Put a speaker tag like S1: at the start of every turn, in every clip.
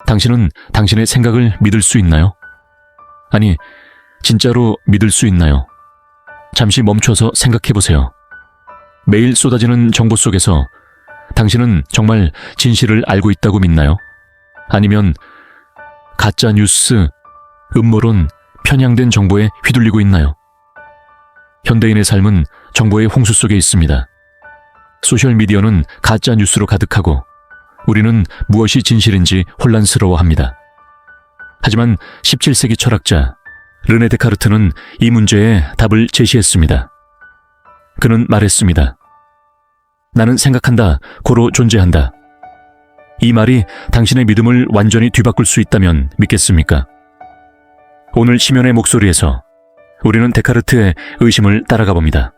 S1: 당신은 당신의 생각을 믿을 수 있나요? 아니, 진짜로 믿을 수 있나요? 잠시 멈춰서 생각해보세요. 매일 쏟아지는 정보 속에서 당신은 정말 진실을 알고 있다고 믿나요? 아니면 가짜 뉴스, 음모론, 편향된 정보에 휘둘리고 있나요? 현대인의 삶은 정보의 홍수 속에 있습니다. 소셜미디어는 가짜 뉴스로 가득하고 우리는 무엇이 진실인지 혼란스러워합니다. 하지만 17세기 철학자 르네 데카르트는 이 문제에 답을 제시했습니다. 그는 말했습니다. 나는 생각한다, 고로 존재한다. 이 말이 당신의 믿음을 완전히 뒤바꿀 수 있다면 믿겠습니까? 오늘 심연의 목소리에서 우리는 데카르트의 의심을 따라가 봅니다.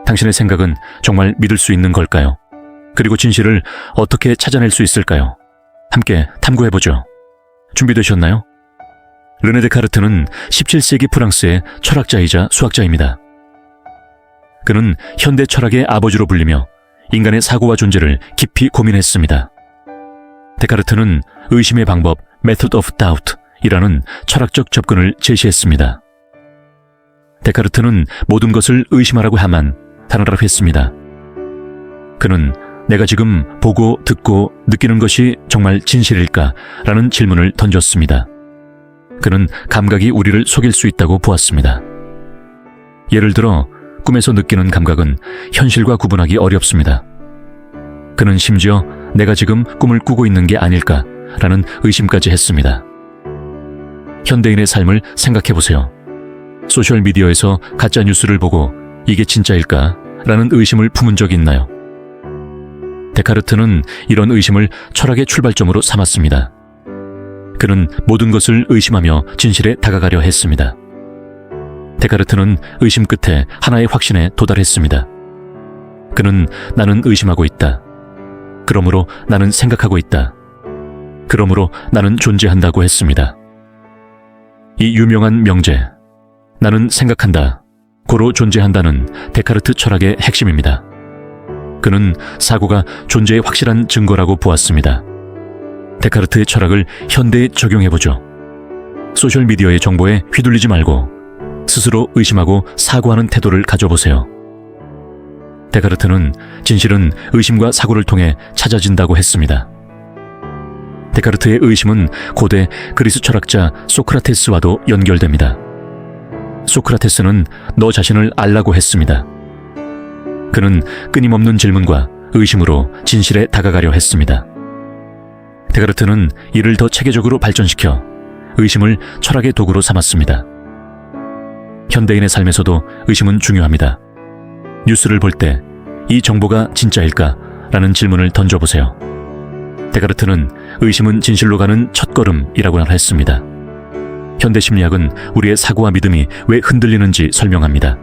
S1: 당신의 생각은 정말 믿을 수 있는 걸까요? 그리고 진실을 어떻게 찾아낼 수 있을까요? 함께 탐구해보죠. 준비되셨나요? 르네 데카르트는 17세기 프랑스의 철학자이자 수학자입니다. 그는 현대 철학의 아버지로 불리며 인간의 사고와 존재를 깊이 고민했습니다. 데카르트는 의심의 방법, Method of Doubt 이라는 철학적 접근을 제시했습니다. 데카르트는 모든 것을 의심하라고 하만 단어라고 했습니다. 그는 내가 지금 보고 듣고 느끼는 것이 정말 진실일까? 라는 질문을 던졌습니다. 그는 감각이 우리를 속일 수 있다고 보았습니다. 예를 들어 꿈에서 느끼는 감각은 현실과 구분하기 어렵습니다. 그는 심지어 내가 지금 꿈을 꾸고 있는 게 아닐까? 라는 의심까지 했습니다. 현대인의 삶을 생각해보세요. 소셜미디어에서 가짜 뉴스를 보고 이게 진짜일까? 라는 의심을 품은 적이 있나요? 데카르트는 이런 의심을 철학의 출발점으로 삼았습니다. 그는 모든 것을 의심하며 진실에 다가가려 했습니다. 데카르트는 의심 끝에 하나의 확신에 도달했습니다. 그는 나는 의심하고 있다. 그러므로 나는 생각하고 있다. 그러므로 나는 존재한다고 했습니다. 이 유명한 명제, 나는 생각한다, 고로 존재한다는 데카르트 철학의 핵심입니다. 그는 사고가 존재의 확실한 증거라고 보았습니다. 데카르트의 철학을 현대에 적용해보죠. 소셜미디어의 정보에 휘둘리지 말고 스스로 의심하고 사고하는 태도를 가져보세요. 데카르트는 진실은 의심과 사고를 통해 찾아진다고 했습니다. 데카르트의 의심은 고대 그리스 철학자 소크라테스와도 연결됩니다. 소크라테스는 너 자신을 알라고 했습니다. 그는 끊임없는 질문과 의심으로 진실에 다가가려 했습니다. 데카르트는 이를 더 체계적으로 발전시켜 의심을 철학의 도구로 삼았습니다. 현대인의 삶에서도 의심은 중요합니다. 뉴스를 볼 때 이 정보가 진짜일까? 라는 질문을 던져보세요. 데카르트는 의심은 진실로 가는 첫걸음이라고 했습니다. 현대 심리학은 우리의 사고와 믿음이 왜 흔들리는지 설명합니다.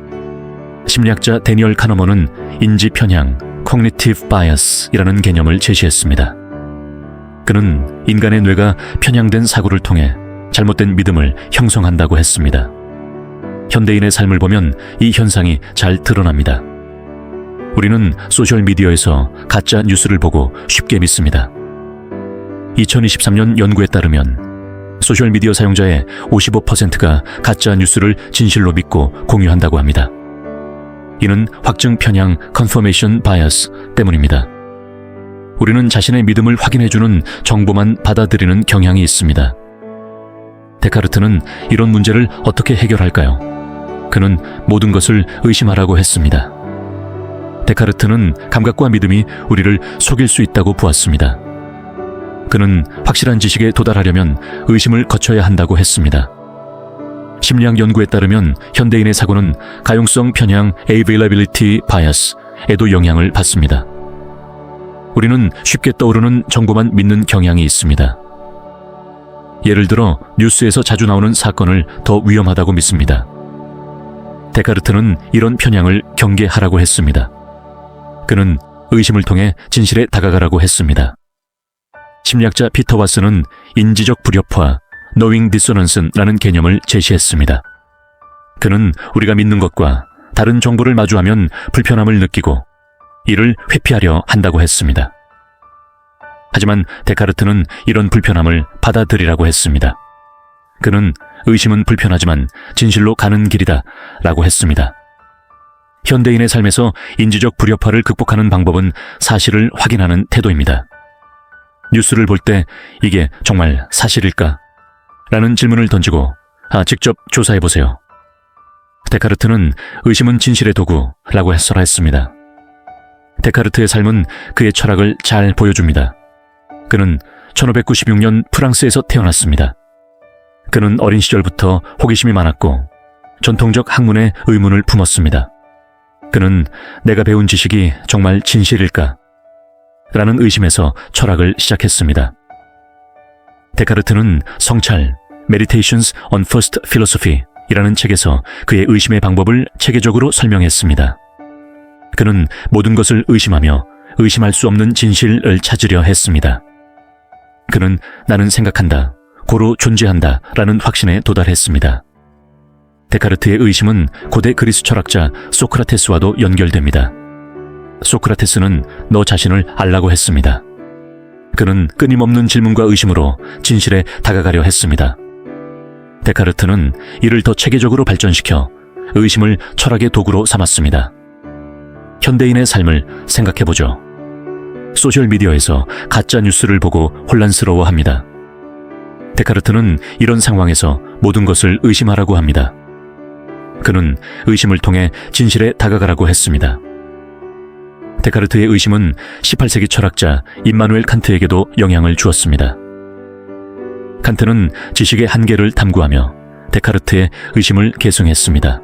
S1: 심리학자 데니얼 카너먼은 인지 편향, cognitive bias이라는 개념을 제시했습니다. 그는 인간의 뇌가 편향된 사고를 통해 잘못된 믿음을 형성한다고 했습니다. 현대인의 삶을 보면 이 현상이 잘 드러납니다. 우리는 소셜미디어에서 가짜 뉴스를 보고 쉽게 믿습니다. 2023년 연구에 따르면 소셜미디어 사용자의 55%가 가짜 뉴스를 진실로 믿고 공유한다고 합니다. 이는 확증 편향 confirmation bias 때문입니다. 우리는 자신의 믿음을 확인해주는 정보만 받아들이는 경향이 있습니다. 데카르트는 이런 문제를 어떻게 해결할까요? 그는 모든 것을 의심하라고 했습니다. 데카르트는 감각과 믿음이 우리를 속일 수 있다고 보았습니다. 그는 확실한 지식에 도달하려면 의심을 거쳐야 한다고 했습니다. 심리학 연구에 따르면 현대인의 사고는 가용성 편향 availability bias에도 영향을 받습니다. 우리는 쉽게 떠오르는 정보만 믿는 경향이 있습니다. 예를 들어 뉴스에서 자주 나오는 사건을 더 위험하다고 믿습니다. 데카르트는 이런 편향을 경계하라고 했습니다. 그는 의심을 통해 진실에 다가가라고 했습니다. 심리학자 피터 왓슨은 인지적 불협화, knowing dissonance라는 개념을 제시했습니다. 그는 우리가 믿는 것과 다른 정보를 마주하면 불편함을 느끼고 이를 회피하려 한다고 했습니다. 하지만 데카르트는 이런 불편함을 받아들이라고 했습니다. 그는 의심은 불편하지만 진실로 가는 길이다 라고 했습니다. 현대인의 삶에서 인지적 불협화를 극복하는 방법은 사실을 확인하는 태도입니다. 뉴스를 볼 때 이게 정말 사실일까? 라는 질문을 던지고 직접 조사해보세요. 데카르트는 의심은 진실의 도구라고 해설했습니다. 데카르트의 삶은 그의 철학을 잘 보여줍니다. 그는 1596년 프랑스에서 태어났습니다. 그는 어린 시절부터 호기심이 많았고 전통적 학문에 의문을 품었습니다. 그는 내가 배운 지식이 정말 진실일까? 라는 의심에서 철학을 시작했습니다. 데카르트는 성찰, Meditations on First Philosophy 이라는 책에서 그의 의심의 방법을 체계적으로 설명했습니다. 그는 모든 것을 의심하며 의심할 수 없는 진실을 찾으려 했습니다. 그는 나는 생각한다, 고로 존재한다 라는 확신에 도달했습니다. 데카르트의 의심은 고대 그리스 철학자 소크라테스와도 연결됩니다. 소크라테스는 너 자신을 알라고 했습니다. 그는 끊임없는 질문과 의심으로 진실에 다가가려 했습니다. 데카르트는 이를 더 체계적으로 발전시켜 의심을 철학의 도구로 삼았습니다. 현대인의 삶을 생각해보죠. 소셜미디어에서 가짜 뉴스를 보고 혼란스러워합니다. 데카르트는 이런 상황에서 모든 것을 의심하라고 합니다. 그는 의심을 통해 진실에 다가가라고 했습니다. 데카르트의 의심은 18세기 철학자 임마누엘 칸트에게도 영향을 주었습니다. 칸트는 지식의 한계를 탐구하며 데카르트의 의심을 계승했습니다.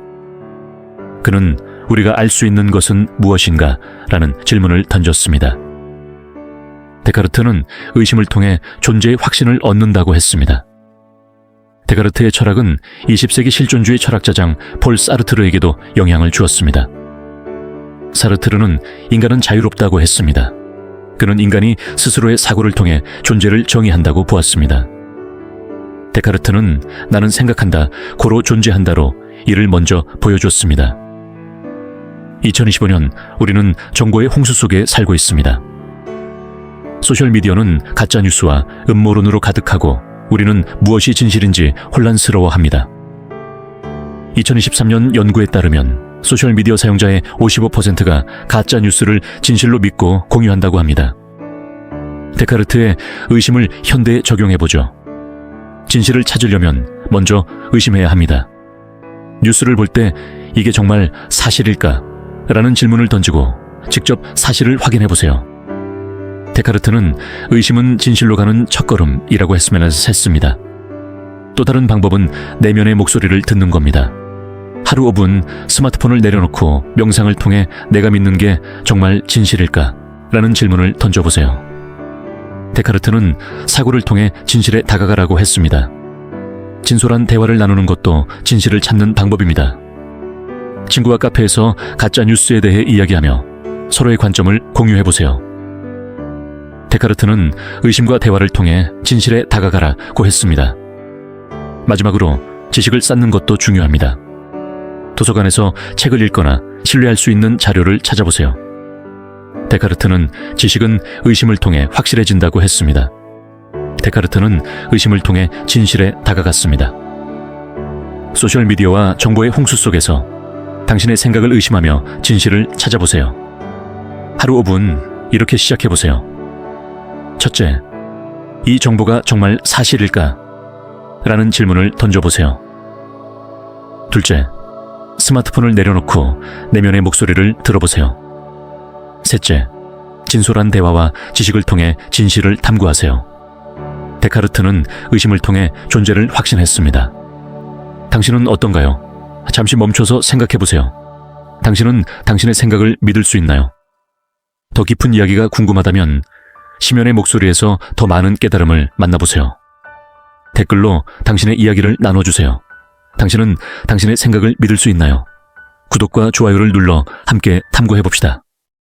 S1: 그는 우리가 알 수 있는 것은 무엇인가? 라는 질문을 던졌습니다. 데카르트는 의심을 통해 존재의 확신을 얻는다고 했습니다. 데카르트의 철학은 20세기 실존주의 철학자장 폴 사르트르에게도 영향을 주었습니다. 사르트르는 인간은 자유롭다고 했습니다. 그는 인간이 스스로의 사고를 통해 존재를 정의한다고 보았습니다. 데카르트는 나는 생각한다, 고로 존재한다로 이를 먼저 보여줬습니다. 2025년 우리는 정보의 홍수 속에 살고 있습니다. 소셜미디어는 가짜뉴스와 음모론으로 가득하고 우리는 무엇이 진실인지 혼란스러워합니다. 2023년 연구에 따르면 소셜미디어 사용자의 55%가 가짜뉴스를 진실로 믿고 공유한다고 합니다. 데카르트의 의심을 현대에 적용해보죠. 진실을 찾으려면 먼저 의심해야 합니다. 뉴스를 볼 때 이게 정말 사실일까? 라는 질문을 던지고 직접 사실을 확인해보세요. 데카르트는 의심은 진실로 가는 첫걸음이라고 했습니다. 또 다른 방법은 내면의 목소리를 듣는 겁니다. 하루 5분 스마트폰을 내려놓고 명상을 통해 내가 믿는 게 정말 진실일까? 라는 질문을 던져보세요. 데카르트는 사고를 통해 진실에 다가가라고 했습니다. 진솔한 대화를 나누는 것도 진실을 찾는 방법입니다. 친구와 카페에서 가짜 뉴스에 대해 이야기하며 서로의 관점을 공유해보세요. 데카르트는 의심과 대화를 통해 진실에 다가가라고 했습니다. 마지막으로 지식을 쌓는 것도 중요합니다. 도서관에서 책을 읽거나 신뢰할 수 있는 자료를 찾아보세요. 데카르트는 지식은 의심을 통해 확실해진다고 했습니다. 데카르트는 의심을 통해 진실에 다가갔습니다. 소셜미디어와 정보의 홍수 속에서 당신의 생각을 의심하며 진실을 찾아보세요. 하루 5분 이렇게 시작해보세요. 첫째, 이 정보가 정말 사실일까? 라는 질문을 던져보세요. 둘째, 스마트폰을 내려놓고 내면의 목소리를 들어보세요. 셋째, 진솔한 대화와 지식을 통해 진실을 탐구하세요. 데카르트는 의심을 통해 존재를 확신했습니다. 당신은 어떤가요? 잠시 멈춰서 생각해보세요. 당신은 당신의 생각을 믿을 수 있나요? 더 깊은 이야기가 궁금하다면 심연의 목소리에서 더 많은 깨달음을 만나보세요. 댓글로 당신의 이야기를 나눠주세요. 당신은 당신의 생각을 믿을 수 있나요? 구독과 좋아요를 눌러 함께 탐구해봅시다.